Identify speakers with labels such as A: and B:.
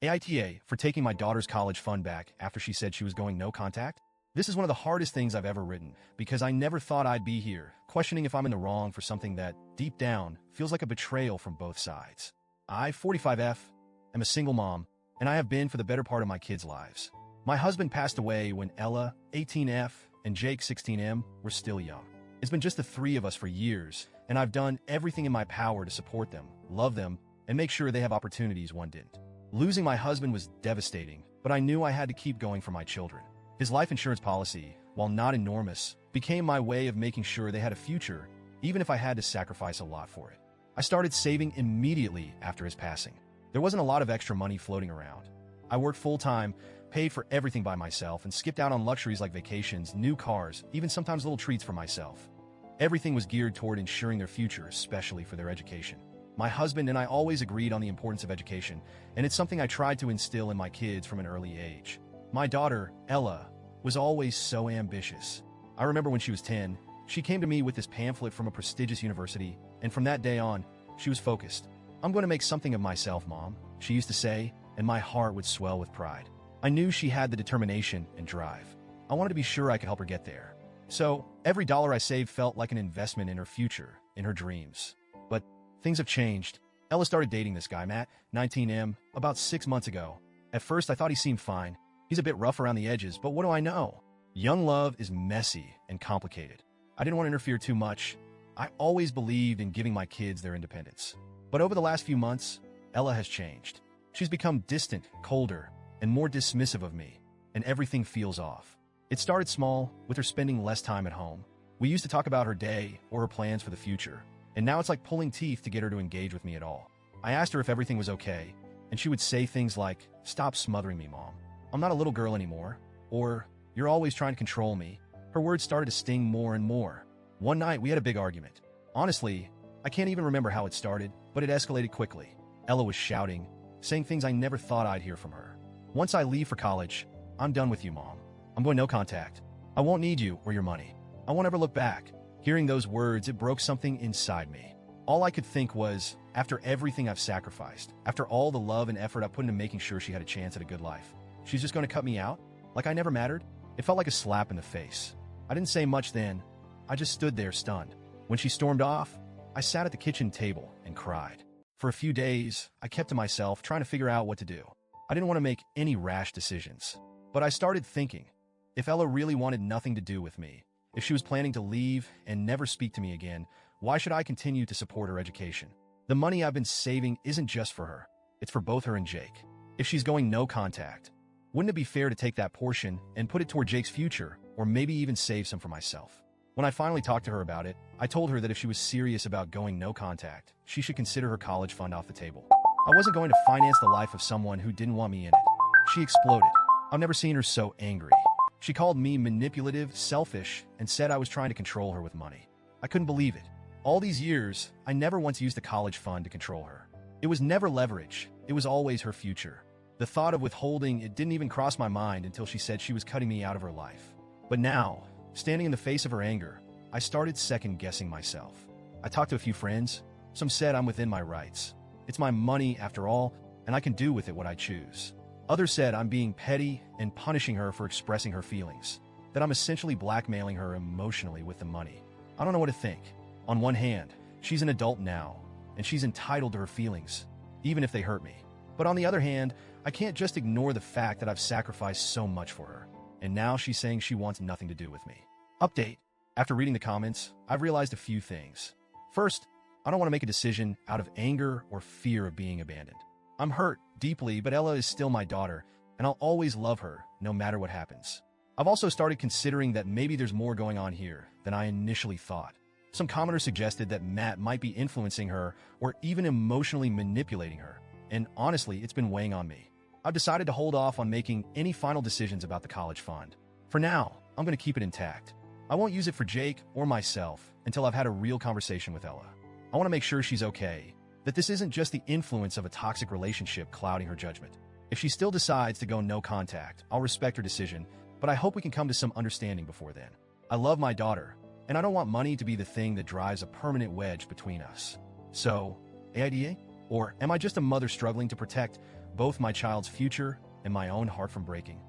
A: AITA for taking my daughter's college fund back after she said she was going no contact? This is one of the hardest things I've ever written because I never thought I'd be here, questioning if I'm in the wrong for something that, deep down, feels like a betrayal from both sides. I, 45F, am a single mom, and I have been for the better part of my kids' lives. My husband passed away when Ella, 18F, and Jake, 16M, were still young. It's been just the three of us for years, and I've done everything in my power to support them, love them, and make sure they have opportunities one didn't. Losing my husband was devastating, but I knew I had to keep going for my children. His life insurance policy, while not enormous, became my way of making sure they had a future, even if I had to sacrifice a lot for it. I started saving immediately after his passing. There wasn't a lot of extra money floating around. I worked full-time, paid for everything by myself, and skipped out on luxuries like vacations, new cars, even sometimes little treats for myself. Everything was geared toward ensuring their future, especially for their education. My husband and I always agreed on the importance of education, and it's something I tried to instill in my kids from an early age. My daughter, Ella, was always so ambitious. I remember when she was 10, she came to me with this pamphlet from a prestigious university, and from that day on, she was focused. "I'm going to make something of myself, Mom," she used to say, and my heart would swell with pride. I knew she had the determination and drive. I wanted to be sure I could help her get there. So, every dollar I saved felt like an investment in her future, in her dreams. But things have changed. Ella started dating this guy, Matt, 19M, about 6 months ago. At first, I thought he seemed fine. He's a bit rough around the edges, but what do I know? Young love is messy and complicated. I didn't want to interfere too much. I always believed in giving my kids their independence. But over the last few months, Ella has changed. She's become distant, colder, and more dismissive of me, and everything feels off. It started small, with her spending less time at home. We used to talk about her day or her plans for the future, and now it's like pulling teeth to get her to engage with me at all. I asked her if everything was okay, and she would say things like, "Stop smothering me, Mom. I'm not a little girl anymore," or, "You're always trying to control me." Her words started to sting more and more. One night, we had a big argument. Honestly, I can't even remember how it started, but it escalated quickly. Ella was shouting, saying things I never thought I'd hear from her. "Once I leave for college, I'm done with you, Mom. I'm going no contact. I won't need you or your money. I won't ever look back." Hearing those words, it broke something inside me. All I could think was, after everything I've sacrificed, after all the love and effort I put into making sure she had a chance at a good life, she's just going to cut me out? Like I never mattered? It felt like a slap in the face. I didn't say much then. I just stood there stunned. When she stormed off, I sat at the kitchen table and cried. For a few days, I kept to myself, trying to figure out what to do. I didn't want to make any rash decisions. But I started thinking, if Ella really wanted nothing to do with me, if she was planning to leave and never speak to me again, why should I continue to support her education? The money I've been saving isn't just for her. It's for both her and Jake. If she's going no contact, wouldn't it be fair to take that portion and put it toward Jake's future, or maybe even save some for myself? When I finally talked to her about it, I told her that if she was serious about going no contact, she should consider her college fund off the table. I wasn't going to finance the life of someone who didn't want me in it. She exploded. I've never seen her so angry. She called me manipulative, selfish, and said I was trying to control her with money. I couldn't believe it. All these years, I never once used the college fund to control her. It was never leverage. It was always her future. The thought of withholding it didn't even cross my mind until she said she was cutting me out of her life. But now, standing in the face of her anger, I started second-guessing myself. I talked to a few friends. Some said I'm within my rights. It's my money, after all, and I can do with it what I choose. Others said I'm being petty and punishing her for expressing her feelings, that I'm essentially blackmailing her emotionally with the money. I don't know what to think. On one hand, she's an adult now, and she's entitled to her feelings, even if they hurt me. But on the other hand, I can't just ignore the fact that I've sacrificed so much for her, and now she's saying she wants nothing to do with me. Update. After reading the comments, I've realized a few things. First, I don't want to make a decision out of anger or fear of being abandoned. I'm hurt deeply, but Ella is still my daughter, and I'll always love her, no matter what happens. I've also started considering that maybe there's more going on here than I initially thought. Some commenters suggested that Matt might be influencing her or even emotionally manipulating her, and honestly, it's been weighing on me. I've decided to hold off on making any final decisions about the college fund. For now, I'm going to keep it intact. I won't use it for Jake or myself until I've had a real conversation with Ella. I want to make sure she's okay, that this isn't just the influence of a toxic relationship clouding her judgment. If she still decides to go no contact, I'll respect her decision, but I hope we can come to some understanding before then. I love my daughter, and I don't want money to be the thing that drives a permanent wedge between us. So, AIDA? Or am I just a mother struggling to protect both my child's future and my own heart from breaking.